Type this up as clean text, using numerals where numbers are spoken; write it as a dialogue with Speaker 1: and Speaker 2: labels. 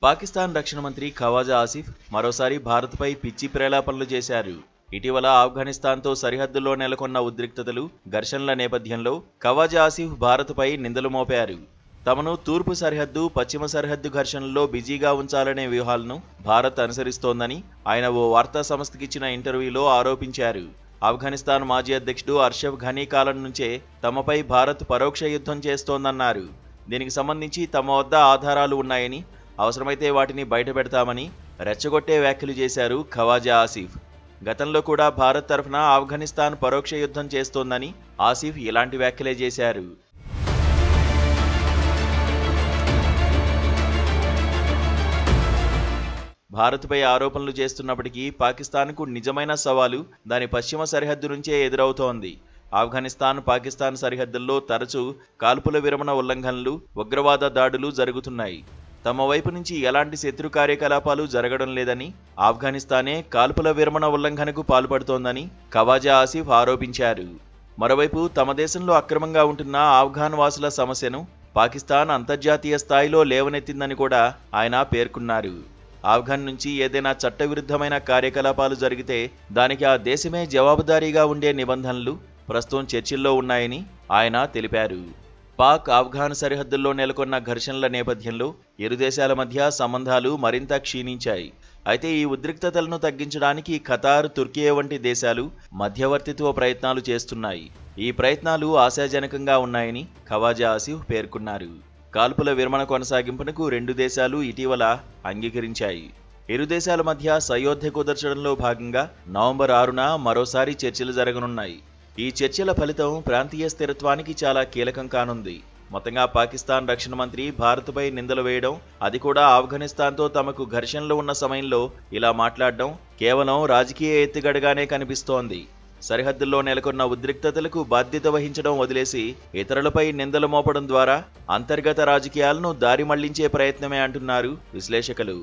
Speaker 1: పాకిస్తాన్ రక్షణ మంత్రి ఖవాజా ఆసిఫ్ మరోసారి భారత్పై పిచ్చి ప్రేలాపనలు చేశారు. ఇటీవల ఆఫ్ఘనిస్తాన్తో సరిహద్దుల్లో నెలకొన్న ఉద్రిక్తతలు, ఘర్షణల నేపథ్యంలో ఖవాజా ఆసిఫ్ భారత్పై నిందలు మోపారు. తమను తూర్పు సరిహద్దు, పశ్చిమ సరిహద్దు ఘర్షణల్లో బిజీగా ఉంచాలనే వ్యూహాలను భారత్ అనుసరిస్తోందని ఆయన ఓ వార్తా సంస్థకిచ్చిన ఇంటర్వ్యూలో ఆరోపించారు. ఆఫ్ఘనిస్తాన్ మాజీ అధ్యక్షుడు అష్రఫ్ ఘనీ కాలం నుంచే తమపై భారత్ పరోక్ష యుద్ధం చేస్తోందన్నారు. దీనికి సంబంధించి తమ వద్ద ఆధారాలు ఉన్నాయని, అవసరమైతే వాటిని బయటపెడతామని రెచ్చగొట్టే వ్యాఖ్యలు చేశారు ఖవాజా ఆసిఫ్. గతంలో కూడా భారత్ తరఫున ఆఫ్ఘనిస్తాన్ పరోక్ష యుద్ధం చేస్తోందని ఆసిఫ్ ఇలాంటి వ్యాఖ్యలే చేశారు. భారత్పై ఆరోపణలు చేస్తున్నప్పటికీ పాకిస్తాన్కు నిజమైన సవాలు దాని పశ్చిమ సరిహద్దు నుంచే ఎదురవుతోంది. ఆఫ్ఘనిస్తాన్, పాకిస్తాన్ సరిహద్దుల్లో తరచూ కాల్పుల విరమణ ఉల్లంఘనలు, ఉగ్రవాద దాడులు జరుగుతున్నాయి. తమ వైపు నుంచి ఎలాంటి శత్రు కార్యకలాపాలు జరగడం లేదని, ఆఫ్ఘనిస్తానే కాల్పుల విరమణ ఉల్లంఘనకు పాల్పడుతోందని ఖవాజా ఆసిఫ్ ఆరోపించారు. మరోవైపు తమ దేశంలో అక్రమంగా ఉంటున్న ఆఫ్ఘాన్ వాసుల సమస్యను పాకిస్తాన్ అంతర్జాతీయ స్థాయిలో లేవనెత్తిందని కూడా ఆయన పేర్కొన్నారు. ఆఫ్ఘన్ నుంచి ఏదైనా చట్టవిరుద్ధమైన కార్యకలాపాలు జరిగితే దానికి ఆ దేశమే జవాబుదారీగా ఉండే నిబంధనలు ప్రస్తుతం చర్చల్లో ఉన్నాయని ఆయన తెలిపారు. పాక్ ఆఫ్ఘాన్ సరిహద్దుల్లో నెలకొన్న ఘర్షణల నేపథ్యంలో ఇరు దేశాల మధ్య సంబంధాలు మరింత క్షీణించాయి. అయితే ఈ ఉద్రిక్తతలను తగ్గించడానికి ఖతార్, తుర్కియే వంటి దేశాలు మధ్యవర్తిత్వ ప్రయత్నాలు చేస్తున్నాయి. ఈ ప్రయత్నాలు ఆశాజనకంగా ఉన్నాయని ఖవాజా ఆసిఫ్ పేర్కొన్నారు. కాల్పుల విరమణ కొనసాగింపునకు రెండు దేశాలు ఇటీవల అంగీకరించాయి. ఇరు దేశాల మధ్య సయోధ్య కుదర్చడంలో భాగంగా నవంబర్ 6న మరోసారి చర్చలు జరగనున్నాయి. ఈ చర్చల ఫలితం ప్రాంతీయ స్థిరత్వానికి చాలా కీలకం కానుంది. మొత్తంగా పాకిస్తాన్ రక్షణ మంత్రి భారత్పై నిందలు వేయడం, అది కూడా ఆఫ్ఘనిస్తాన్తో తమకు ఘర్షణలు ఉన్న సమయంలో ఇలా మాట్లాడడం కేవలం రాజకీయ ఎత్తుగడగానే కనిపిస్తోంది. సరిహద్దుల్లో నెలకొన్న ఉద్రిక్తతలకు బాధ్యత వహించడం వదిలేసి ఇతరులపై నిందలు మోపడం ద్వారా అంతర్గత రాజకీయాలను దారి మళ్లించే ప్రయత్నమే అంటున్నారు విశ్లేషకులు.